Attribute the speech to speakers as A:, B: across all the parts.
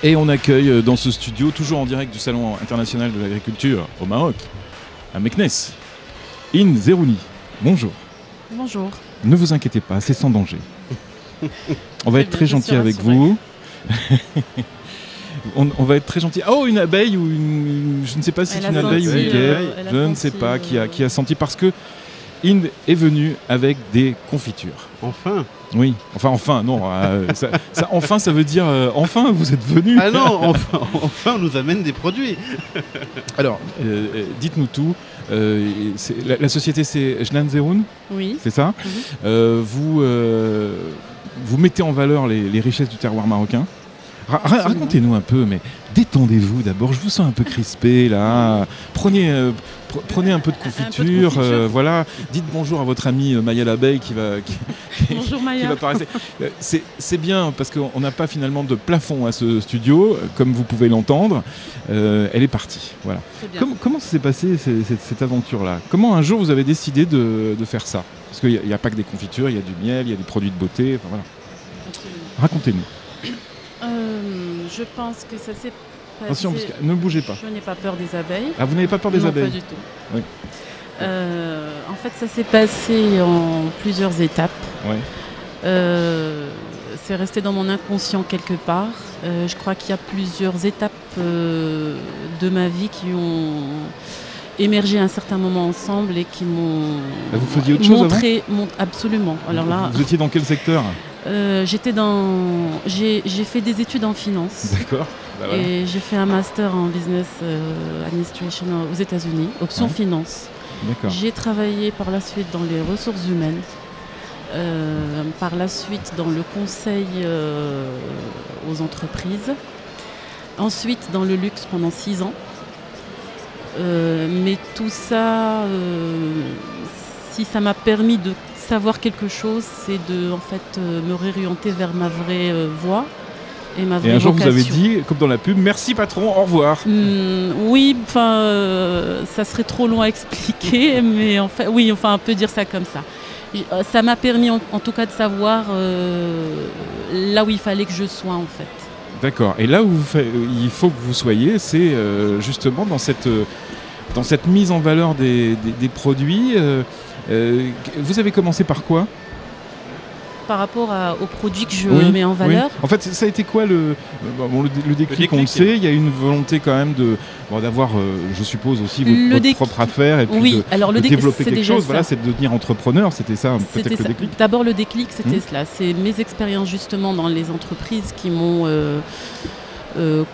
A: Et on accueille dans ce studio, toujours en direct du Salon international de l'agriculture au Maroc, à Meknès, Hind Zerouni. Bonjour.
B: Bonjour.
A: Ne vous inquiétez pas, c'est sans danger. On va être très gentil avec vous. On va être très gentil. Oh, une abeille ou une... Je ne sais pas si c'est une abeille ou une guêpe. Je ne sais pas qui a senti. Parce que Hind est venu avec des confitures.
C: Enfin.
A: Oui. Enfin, non. Enfin, ça veut dire... enfin, vous êtes venu.
C: Ah non, enfin, on nous amène des produits.
A: Alors, dites-nous tout. La société, c'est Jnan Zeroun.
B: Oui.
A: C'est ça. Vous mettez en valeur les richesses du terroir marocain. Racontez-nous un peu, mais détendez-vous d'abord. Je vous sens un peu crispé là. Prenez un peu de confiture. Voilà. Dites bonjour à votre amie Maya l'abeille
B: Bonjour Maya.
A: qui va paraître. C'est bien parce qu'on n'a pas finalement de plafond à ce studio, comme vous pouvez l'entendre. Elle est partie. Voilà. Comment ça s'est passé cette aventure-là? Comment un jour vous avez décidé de faire ça? Parce qu'il n'y a pas que des confitures, il y a du miel, il y a des produits de beauté. Enfin, voilà. Racontez-nous.
B: Je pense que ça s'est passé...
A: Attention, parce que ne bougez pas.
B: Je n'ai pas peur des abeilles.
A: Ah, vous n'avez pas peur des abeilles?
B: Non, pas du tout.
A: Oui.
B: En fait, ça s'est passé en plusieurs étapes.
A: Oui.
B: C'est resté dans mon inconscient quelque part. Je crois qu'il y a plusieurs étapes de ma vie qui ont émergé à un certain moment ensemble et qui m'ont
A: vous faisiez autre chose
B: montré... Absolument. Alors là,
A: vous étiez dans quel secteur?
B: J'ai fait des études en finance.
A: D'accord. Bah voilà.
B: Et j'ai fait un master en business administration aux États-Unis, option finance.
A: D'accord.
B: J'ai travaillé par la suite dans les ressources humaines, par la suite dans le conseil aux entreprises, ensuite dans le luxe pendant 6 ans. Mais tout ça, si ça m'a permis de savoir quelque chose, c'est de en fait me réorienter vers ma vraie voie et ma vraie vocation. Et un jour
A: vous avez dit, comme dans la pub, merci patron, au revoir.
B: Oui, ça serait trop long à expliquer, mais en fait, oui, on peut dire ça comme ça. Ça m'a permis en tout cas de savoir là où il fallait que je sois en fait. D'accord.
A: Et là où il faut que vous soyez, c'est justement dans cette mise en valeur des produits. Vous avez commencé par quoi?
B: Par rapport aux produits que je mets en valeur.
A: Oui. En fait, ça a été quoi le déclic? On le sait, il y a une volonté quand même d'avoir, je suppose aussi, votre propre affaire et puis de développer quelque chose. Voilà, c'est de devenir entrepreneur. C'était ça peut-être le déclic.
B: D'abord, le déclic, c'était cela. C'est mes expériences justement dans les entreprises qui m'ont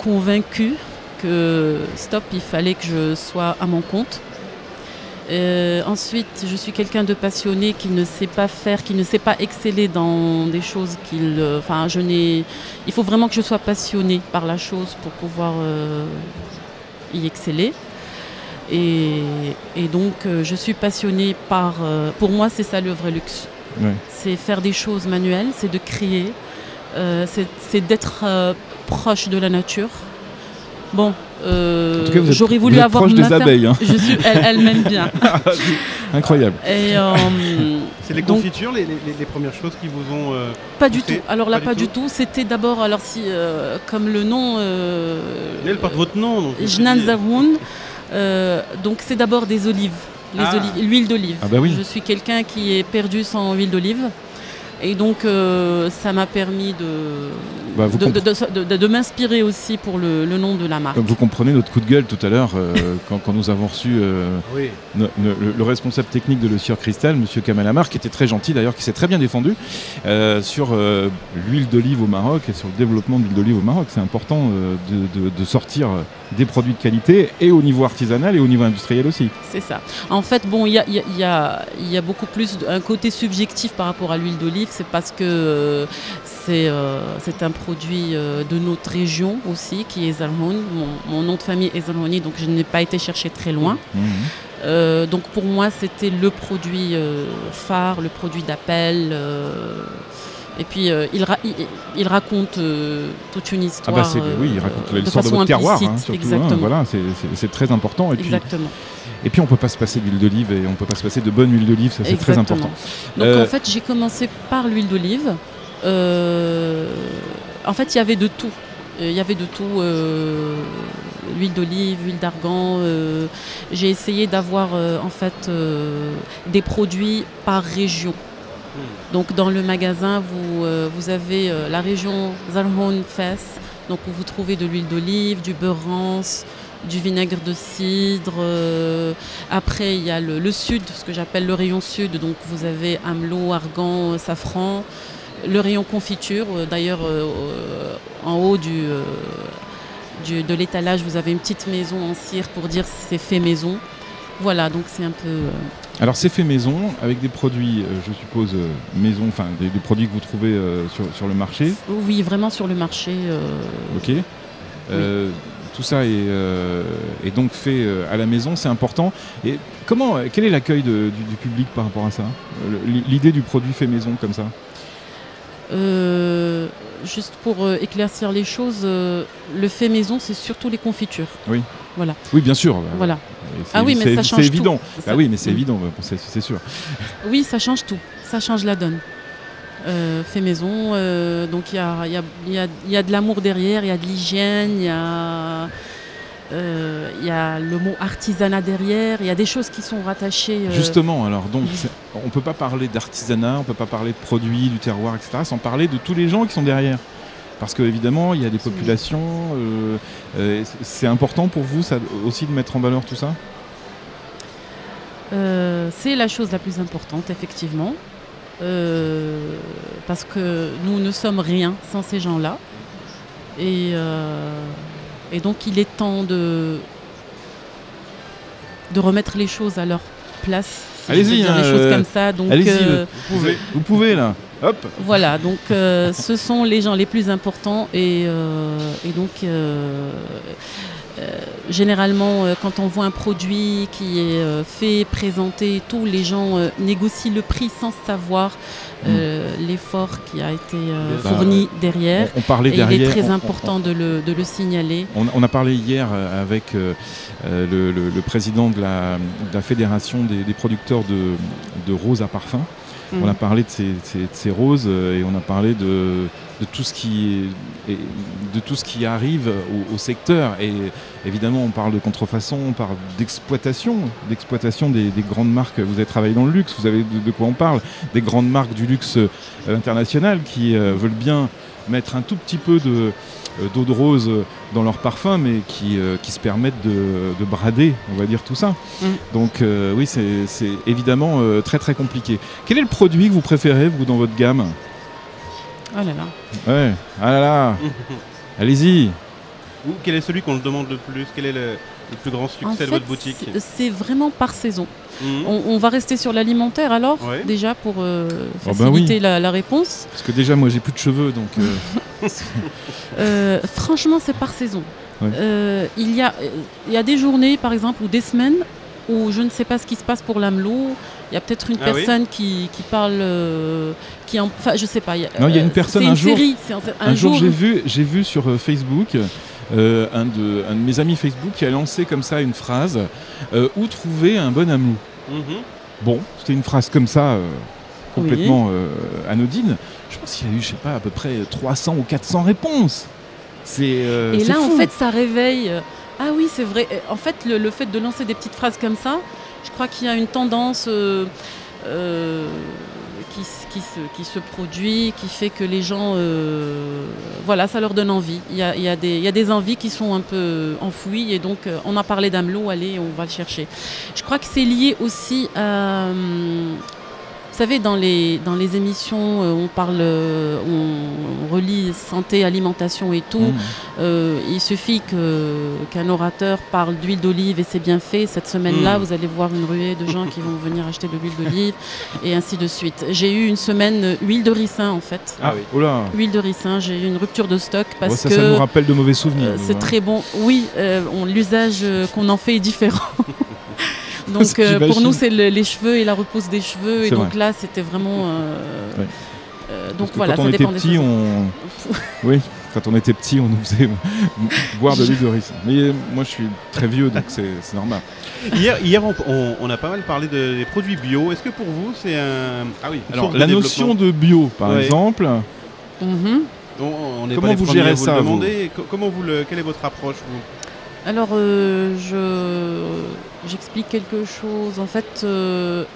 B: convaincu que stop, il fallait que je sois à mon compte. Ensuite, je suis quelqu'un de passionné qui ne sait pas faire, qui ne sait pas exceller dans des choses il faut vraiment que je sois passionnée par la chose pour pouvoir y exceller. Et donc, je suis passionnée par... pour moi, c'est ça le vrai luxe. Ouais. C'est faire des choses manuelles, c'est de créer, c'est d'être proche de la nature. Bon, j'aurais voulu avoir
A: proche des abeilles. Hein.
B: Elle m'aime bien.
A: Incroyable.
C: C'est les confitures, les premières choses qui vous ont...
B: Pas du tout. Alors là, pas du tout. C'était d'abord, comme le nom...
C: Elle porte votre nom.
B: Jnan Zeroun. Donc c'est d'abord des olives. L'huile d'olive.
A: Ah bah oui.
B: Je suis quelqu'un qui est perdu sans huile d'olive. Et donc, ça m'a permis de m'inspirer aussi pour le nom de la marque.
A: Comme vous comprenez notre coup de gueule tout à l'heure, quand nous avons reçu le responsable technique de Le Sieur Cristal, M. Kamal Amar, qui était très gentil d'ailleurs, qui s'est très bien défendu sur l'huile d'olive au Maroc et sur le développement de l'huile d'olive au Maroc. C'est important de sortir des produits de qualité et au niveau artisanal et au niveau industriel aussi. C'est
B: ça. En fait, bon, il y a beaucoup plus un côté subjectif par rapport à l'huile d'olive. C'est parce que c'est un produit de notre région aussi, qui est Zerouni. Mon nom de famille est Zerouni, donc je n'ai pas été chercher très loin. Donc pour moi, c'était le produit phare, le produit d'appel. Et puis il raconte toute une histoire.
A: Oui, il raconte l'histoire de votre terroir, surtout.
B: Exactement.
A: Voilà, c'est très important.
B: Exactement.
A: Et puis on ne peut pas se passer d'huile d'olive et on ne peut pas se passer de bonne huile d'olive, ça c'est très important.
B: Donc en fait j'ai commencé par l'huile d'olive. En fait il y avait de tout. il y avait de tout, l'huile d'olive, l'huile d'argan. J'ai essayé d'avoir en fait des produits par région. Donc dans le magasin, vous avez la région Zarhoun Fès, donc où vous trouvez de l'huile d'olive, du beurre rance, du vinaigre de cidre. Après, il y a le sud, ce que j'appelle le rayon sud. Donc vous avez amelot, argan, safran. Le rayon confiture, d'ailleurs en haut de l'étalage, vous avez une petite maison en cire pour dire si c'est fait maison. Voilà, donc c'est un peu...
A: Alors c'est fait maison, avec des produits, je suppose, maison, enfin des produits que vous trouvez sur le marché.
B: Oui, vraiment sur le marché.
A: Ok. Oui. Tout ça est donc fait à la maison, c'est important. Et quel est l'accueil du public par rapport à ça? L'idée du produit fait maison comme ça?
B: Juste pour éclaircir les choses, le fait maison, c'est surtout les confitures.
A: Oui.
B: Voilà.
A: Oui, bien sûr.
B: Voilà. Ah oui, mais ça change tout.
A: C'est évident. Ah oui, mais c'est évident, c'est sûr.
B: Oui, ça change tout. Ça change la donne. Fait maison, donc il y a de l'amour derrière, il y a de l'hygiène, il y a le mot artisanat derrière, il y a des choses qui sont rattachées.
A: Justement, alors, donc, on ne peut pas parler d'artisanat, on ne peut pas parler de produits, du terroir, etc., sans parler de tous les gens qui sont derrière. Parce qu'évidemment, il y a des populations. C'est important pour vous ça, aussi de mettre en valeur tout ça?
B: C'est la chose la plus importante, effectivement. Parce que nous ne sommes rien sans ces gens-là. Et donc il est temps de remettre les choses à leur place. Si
A: allez-y,
B: les choses comme ça. Donc,
A: allez-y, vous pouvez là. Hop.
B: Voilà, donc ce sont les gens les plus importants et donc généralement quand on voit un produit qui est fait, présenté et tout, les gens négocient le prix sans savoir l'effort qui a été fourni derrière.
A: On parlait
B: et
A: derrière.
B: Il est très important de le signaler.
A: On a parlé hier avec le président de la fédération des producteurs de roses à parfum. On a parlé de ces roses et on a parlé de tout ce qui arrive au secteur. Et évidemment, on parle de contrefaçon, on parle d'exploitation des grandes marques. Vous avez travaillé dans le luxe, vous savez de quoi on parle. Des grandes marques du luxe international qui veulent bien mettre un tout petit peu d'eau de rose dans leur parfum, mais qui se permettent de brader, on va dire, tout ça. Donc oui, c'est évidemment très très compliqué. Quel est le produit que vous préférez, vous, dans votre gamme?
B: Oh là là.
A: Ouais, ah là là. Allez-y.
C: Ou quel est celui qu'on se demande le plus? Quel est le plus grand succès de votre boutique?
B: C'est vraiment par saison. On va rester sur l'alimentaire alors, déjà pour faciliter la réponse.
A: Parce que déjà, moi, j'ai plus de cheveux, donc...
B: franchement, c'est par saison. Il y a des journées, par exemple, ou des semaines où je ne sais pas ce qui se passe pour l'amelot. Il y a peut-être une personne qui parle, enfin, je sais pas.
A: Non, il y a une personne un jour.
B: Un jour,
A: j'ai vu sur Facebook un de mes amis Facebook qui a lancé comme ça une phrase où trouver un bon amelot. Bon, c'était une phrase comme ça, complètement anodine. Je pense qu'il y a eu, je sais pas, à peu près 300 ou 400 réponses. Et
B: là,
A: fou.
B: En fait, ça réveille. Ah oui, c'est vrai. En fait, le fait de lancer des petites phrases comme ça, je crois qu'il y a une tendance qui se produit, qui fait que les gens, voilà, ça leur donne envie. Il y a des envies qui sont un peu enfouies et donc on a parlé d'amelot, allez, on va le chercher. Je crois que c'est lié aussi à... Vous savez, dans les émissions, on relie santé, alimentation et tout. Il suffit qu'un orateur parle d'huile d'olive et c'est bien fait. Cette semaine-là, vous allez voir une ruée de gens qui vont venir acheter de l'huile d'olive et ainsi de suite. J'ai eu une semaine huile de ricin en fait.
A: Ah oui, oula.
B: Huile de ricin, j'ai eu une rupture de stock parce que...
A: Ça nous rappelle de mauvais souvenirs.
B: C'est très bon. Oui, l'usage qu'on en fait est différent. Donc pour nous, c'est les cheveux et la repousse des cheveux. Et donc là, c'était vraiment... donc voilà, ça dépend des saisons.
A: Oui, quand on était petit, on nous faisait boire de l'huile de ricin. Mais moi, je suis très vieux, donc c'est normal.
C: Hier on a pas mal parlé des produits bio. Est-ce que pour vous, c'est un...
A: Ah oui, alors la notion de bio, par exemple...
C: On est
A: Comment
C: pas les
A: vous
C: premiers à
A: gérez
C: vous
A: ça,
C: le demander. Quelle est votre approche vous?
B: Alors, j'explique quelque chose. En fait,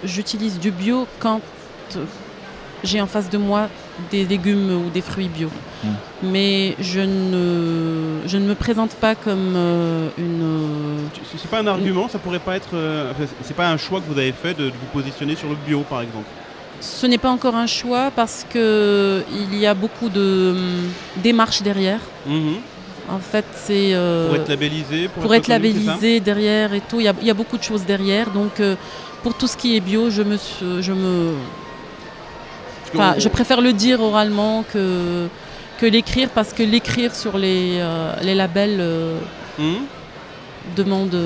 B: j'utilise du bio quand j'ai en face de moi des légumes ou des fruits bio. Mais je ne me présente pas comme une...
C: C'est pas un argument, ça pourrait pas être... c'est pas un choix que vous avez fait de vous positionner sur le bio, par exemple?
B: Ce n'est pas encore un choix parce qu'il y a beaucoup de démarches derrière. En fait, c'est...
C: pour être labellisé,
B: pour être labellisé derrière et tout, il y a beaucoup de choses derrière. Donc, pour tout ce qui est bio, je préfère le dire oralement que l'écrire, parce que l'écrire sur les labels demande...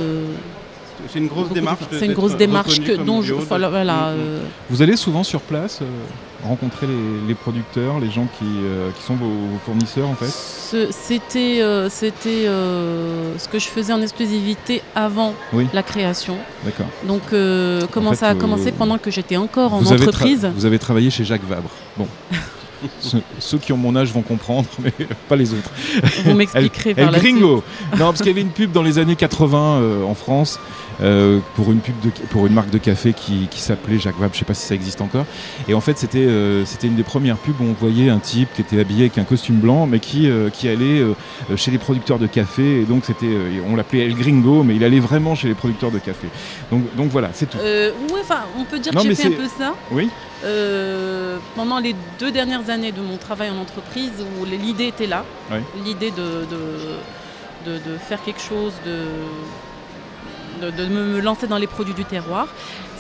C: C'est une grosse démarche.
B: C'est une grosse démarche dont je... Voilà,
A: Vous allez souvent sur place rencontrer les producteurs, les gens qui sont vos fournisseurs en fait?
B: C'était ce que je faisais en exclusivité avant la création.
A: D'accord.
B: Donc comment ça a commencé pendant que j'étais encore en entreprise.
A: Vous avez travaillé chez Jacques Vabre. Bon. Ceux qui ont mon âge vont comprendre, mais pas les autres.
B: Vous m'expliquerez par la suite.
A: Gringo. Non, parce qu'il y avait une pub dans les années 80 en France pour une marque de café qui s'appelait Jacques Vabre. Je ne sais pas si ça existe encore. Et en fait, c'était une des premières pubs où on voyait un type qui était habillé avec un costume blanc, mais qui allait chez les producteurs de café. Et donc on l'appelait El Gringo, mais il allait vraiment chez les producteurs de café. Donc voilà, c'est tout.
B: Oui, enfin, on peut dire que j'ai fait un peu ça.
A: Oui.
B: Pendant les 2 dernières années de mon travail en entreprise, où l'idée était là, l'idée de faire quelque chose, de me lancer dans les produits du terroir.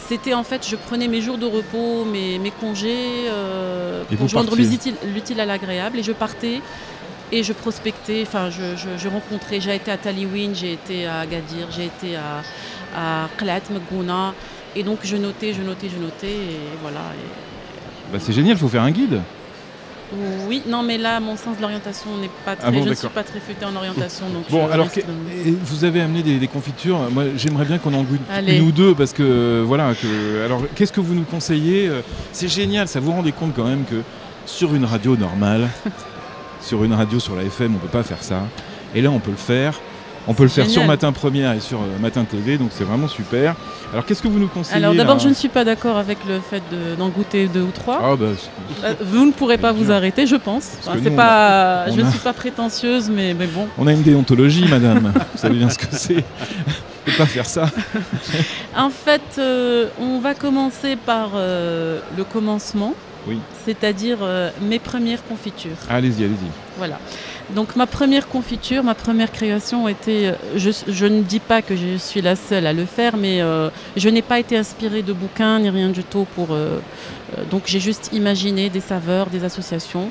B: C'était en fait, je prenais mes jours de repos, mes congés, pour joindre l'utile à l'agréable, et je partais et je prospectais, enfin je rencontrais, j'ai été à Taliwin, j'ai été à Agadir, j'ai été à Qlat, Megouna. Et donc je notais, et voilà.
A: Bah, c'est génial, il faut faire un guide.
B: Oui, non, mais là, mon sens de l'orientation n'est pas très... je ne suis pas très futée en orientation. Donc
A: vous avez amené des confitures. Moi, j'aimerais bien qu'on en goûte une ou deux, parce que, voilà... alors, qu'est-ce que vous nous conseillez? C'est génial, ça vous rendez compte quand même que sur une radio normale, sur une radio sur la FM, on ne peut pas faire ça. Et là, on peut le faire. On peut le faire sur Matin Première et sur Matin TV, donc c'est vraiment super. Alors qu'est-ce que vous nous conseillez?
B: Alors d'abord, je ne suis pas d'accord avec le fait d'en goûter 2 ou 3. Vous ne pourrez pas vous arrêter, je pense. Enfin, je ne suis pas prétentieuse, mais bon.
A: On a une déontologie, madame. Vous savez bien ce que c'est. On ne peut pas faire ça.
B: En fait, on va commencer par le commencement, c'est-à-dire mes premières confitures.
A: Allez-y.
B: Voilà. Donc ma première confiture, ma première création était, je ne dis pas que je suis la seule à le faire, mais je n'ai pas été inspirée de bouquins ni rien du tout donc j'ai juste imaginé des saveurs, des associations.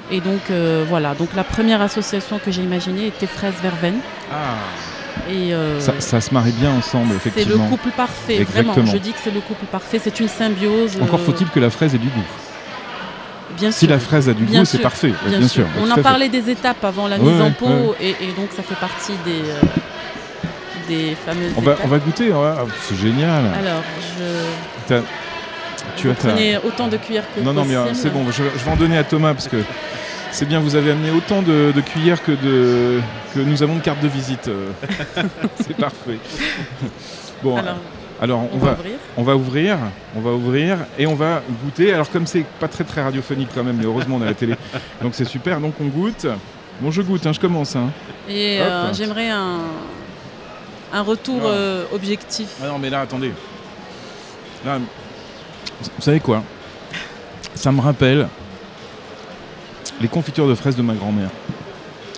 B: Et donc voilà, donc la première association que j'ai imaginée était fraise verveine. Et
A: ça se marie bien ensemble, effectivement.
B: C'est le couple parfait,
A: exactement.
B: Vraiment. Je dis que c'est le couple parfait, c'est une symbiose.
A: Encore faut-il que la fraise ait du goût.
B: Bien
A: si
B: sûr.
A: La fraise a du goût, c'est parfait. Bien sûr.
B: On en parlait des étapes avant la mise en pot, et donc ça fait partie des fameuses étapes.
A: On va goûter, c'est génial.
B: Alors, vous prenez autant de cuillères que possible.
A: Non, mais c'est bon, je vais en donner à Thomas, parce que c'est bien, vous avez amené autant de cuillères que nous avons de cartes de visite. C'est parfait. Bon. Alors on va ouvrir et on va goûter. Alors comme c'est pas très radiophonique quand même, mais heureusement on a la télé, donc c'est super. Donc on goûte. Bon, je goûte, je commence.
B: Et j'aimerais un retour objectif.
A: Ah non, mais là, attendez. Là, vous savez quoi? Ça me rappelle les confitures de fraises de ma grand-mère.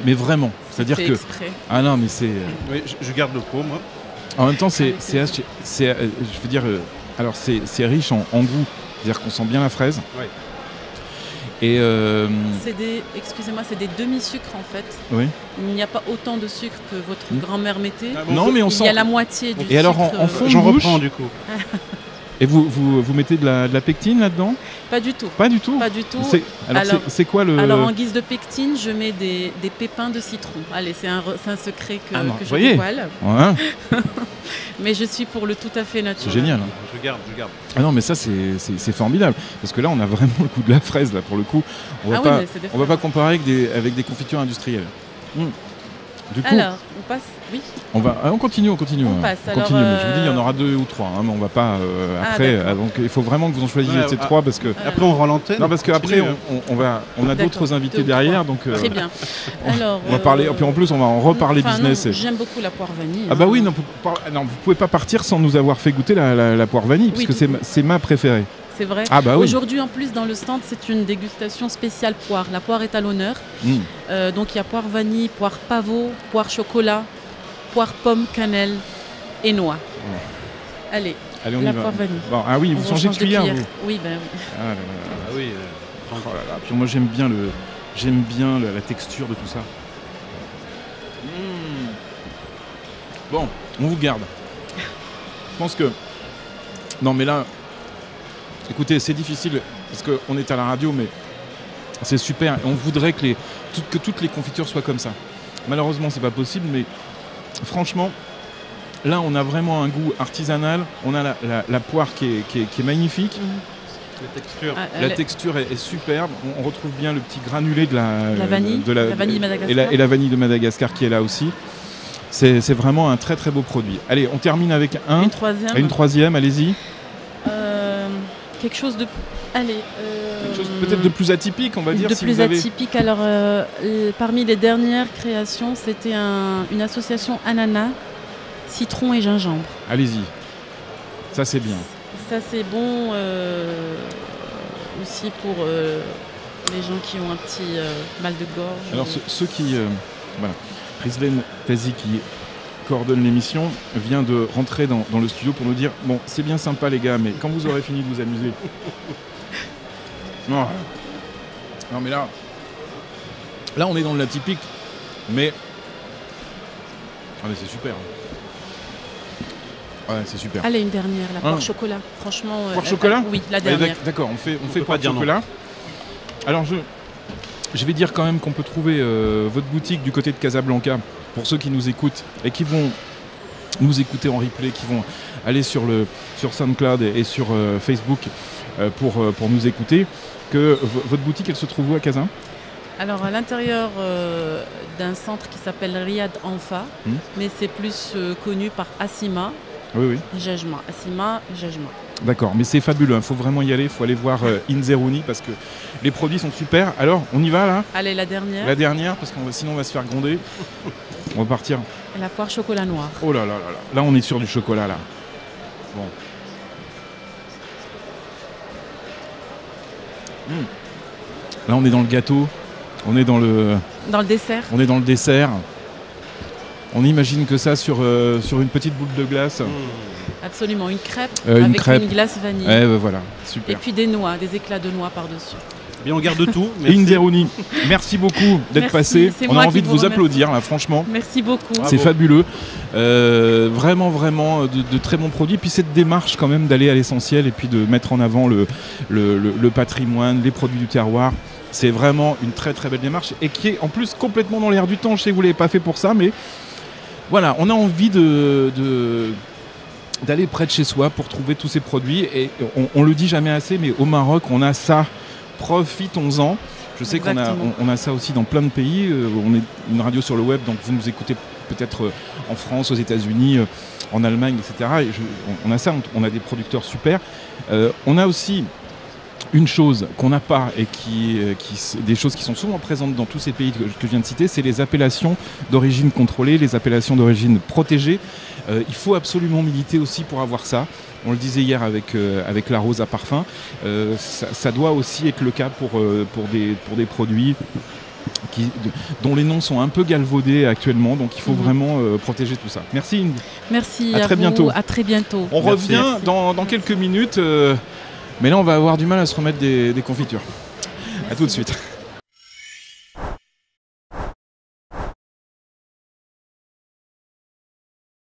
A: Mais vraiment, c'est-à-dire que...
B: exprès.
A: Ah non, mais c'est...
C: Oui, je garde le pot, moi.
A: En même temps, c'est riche en goût, c'est-à-dire qu'on sent bien la fraise.
C: Oui.
A: Et
B: excusez-moi, c'est des demi-sucres en fait.
A: Oui.
B: Il n'y a pas autant de sucre que votre grand-mère mettait.
A: Non, mais on sent.
B: Il y a la moitié du sucre.
A: Et alors en fond de
C: j'en
A: bouche,
C: reprends du coup.
A: Et vous mettez de la pectine là-dedans?
B: Pas du tout.
A: Pas du tout?
B: Pas du tout.
A: Alors c'est quoi le...
B: Alors en guise de pectine, je mets des pépins de citron. Allez, c'est un secret que je dévoile.
A: Ouais.
B: Mais je suis pour le tout à fait naturel.
A: C'est génial.
C: Je garde.
A: Ah non, mais ça c'est formidable. Parce que là, on a vraiment le goût de la fraise, là, pour le coup. On va pas comparer avec des confitures industrielles. Du coup,
B: alors, on passe... Oui.
A: On continue.
B: On passe.
A: Mais je vous dis, il y en aura 2 ou 3, hein, mais on va pas après. Donc il faut vraiment que vous en choisissiez ces 3 parce que
C: après on rend l'antenne.
A: Non, parce qu'après on a d'autres invités derrière, donc
B: très bien. Alors,
A: on va parler. Puis en plus, on va en reparler business.
B: Non, j'aime beaucoup la poire vanille.
A: Ah bah oui, non, vous pouvez pas partir sans nous avoir fait goûter la poire vanille, parce que c'est ma préférée.
B: C'est vrai.
A: Ah bah oui.
B: Aujourd'hui, en plus, dans le stand, c'est une dégustation spéciale poire. La poire est à l'honneur. Donc, il y a poire vanille, poire pavot, poire chocolat, poire pomme, cannelle et noix. Allez,
A: on y va.
B: Poire vanille.
A: Bon, ah oui, vous changez de cuillère, vous.
B: Oui, ben oui.
A: Ah là là. Oh là là. Puis moi, j'aime bien la texture de tout ça. Bon, on vous garde. Je pense que... Non, mais là... Écoutez, c'est difficile parce qu'on est à la radio, mais c'est super. Et on voudrait que toutes les confitures soient comme ça. Malheureusement, c'est pas possible, mais franchement, là, on a vraiment un goût artisanal. On a la poire qui est magnifique. La texture est superbe. On retrouve bien le petit granulé de la
B: vanille,
A: de Madagascar. Et la vanille de Madagascar qui est là aussi. C'est vraiment un très très beau produit. Allez, on termine avec une troisième, allez-y.
B: Quelque chose de...
A: quelque chose peut-être de plus atypique, on va dire.
B: Atypique. Alors, parmi les dernières créations, c'était une association ananas, citron et gingembre.
A: Allez-y. Ça, c'est bien.
B: Ça, c'est bon aussi pour les gens qui ont un petit mal de gorge.
A: Alors, ceux qui... voilà. Rizlen Tazi, qui coordonne l'émission, vient de rentrer dans le studio pour nous dire « Bon, c'est bien sympa les gars, mais quand vous aurez fini de vous amuser... » Non, mais là, on est dans le atypique, mais... Ah mais c'est super. Ouais, c'est super.
B: Allez, une dernière, la poire chocolat. Franchement...
A: Poire chocolat ?
B: Oui, la dernière.
A: D'accord, on fait poire chocolat. Alors je vais dire quand même qu'on peut trouver votre boutique du côté de Casablanca, pour ceux qui nous écoutent et qui vont nous écouter en replay, qui vont aller sur SoundCloud et sur Facebook pour nous écouter, que votre boutique, elle se trouve où à Casa ?
B: Alors à l'intérieur d'un centre qui s'appelle Riyad Anfa, mais c'est plus connu par Assima.
A: Oui.
B: Jajma. Assima, Jajma.
A: D'accord, mais c'est fabuleux, il faut vraiment y aller, il faut aller voir Inzerouni parce que les produits sont super. Alors, on y va là ?
B: Allez, la dernière.
A: La dernière, parce que sinon on va se faire gronder. On va partir.
B: La poire chocolat noir.
A: Oh là là là là. Là, on est sur du chocolat là. Bon. Là, on est dans le gâteau. On est dans le
B: dessert.
A: On est dans le dessert. On imagine que ça sur une petite boule de glace.
B: Absolument, une crêpe avec une glace vanille.
A: Voilà, super.
B: Et puis des noix, des éclats de noix par-dessus.
C: Bien, on garde tout.
A: Inzerouni, merci beaucoup d'être passé. On a envie de vous applaudir là, franchement.
B: Merci beaucoup.
A: C'est fabuleux. Vraiment de très bons produits. Puis cette démarche quand même d'aller à l'essentiel et puis de mettre en avant le patrimoine, les produits du terroir. C'est vraiment une très très belle démarche et qui est en plus complètement dans l'air du temps. Je sais que vous ne l'avez pas fait pour ça, mais voilà, on a envie d'aller près de chez soi pour trouver tous ces produits. Et on le dit jamais assez, mais au Maroc, on a ça. Profitons-en. Je sais qu'on a ça aussi dans plein de pays. On est une radio sur le web, donc vous nous écoutez peut-être en France, aux États-Unis, en Allemagne, etc. Et on a ça, on a des producteurs super. On a aussi une chose qu'on n'a pas et des choses qui sont souvent présentes dans tous ces pays que je viens de citer, c'est les appellations d'origine contrôlée, les appellations d'origine protégée. Il faut absolument militer aussi pour avoir ça. On le disait hier avec la rose à parfum. Ça doit aussi être le cas pour des produits dont les noms sont un peu galvaudés actuellement. Donc il faut vraiment protéger tout ça. Merci Indy.
B: Merci
A: à très
B: vous.
A: bientôt.
B: À très bientôt.
A: On revient dans quelques minutes. Mais là, on va avoir du mal à se remettre des confitures. Merci. À tout de suite.